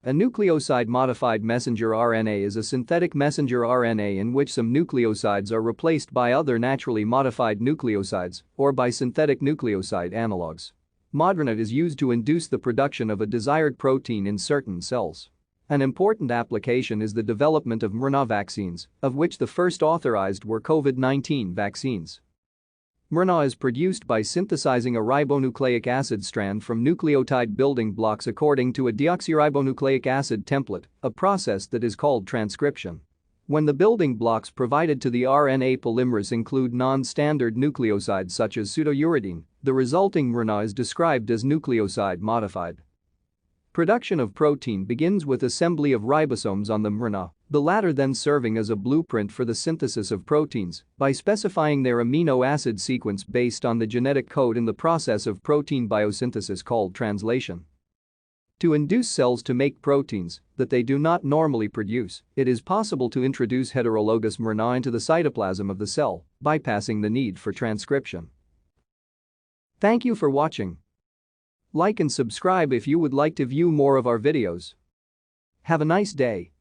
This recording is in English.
A nucleoside-modified messenger RNA is a synthetic messenger RNA in which some nucleosides are replaced by other naturally modified nucleosides or by synthetic nucleoside analogues. modRNA is used to induce the production of a desired protein in certain cells. An important application is the development of mRNA vaccines, of which the first authorized were COVID-19 vaccines. mRNA is produced by synthesizing a ribonucleic acid strand from nucleotide building blocks according to a deoxyribonucleic acid template, a process that is called transcription. When the building blocks provided to the RNA polymerase include non-standard nucleosides such as pseudouridine, the resulting mRNA is described as nucleoside-modified. Production of protein begins with assembly of ribosomes on the mRNA, the latter then serving as a blueprint for the synthesis of proteins by specifying their amino acid sequence based on the genetic code in the process of protein biosynthesis called translation. To induce cells to make proteins that they do not normally produce, it is possible to introduce heterologous mRNA into the cytoplasm of the cell, bypassing the need for transcription. Thank you for watching. Like and subscribe if you would like to view more of our videos. Have a nice day.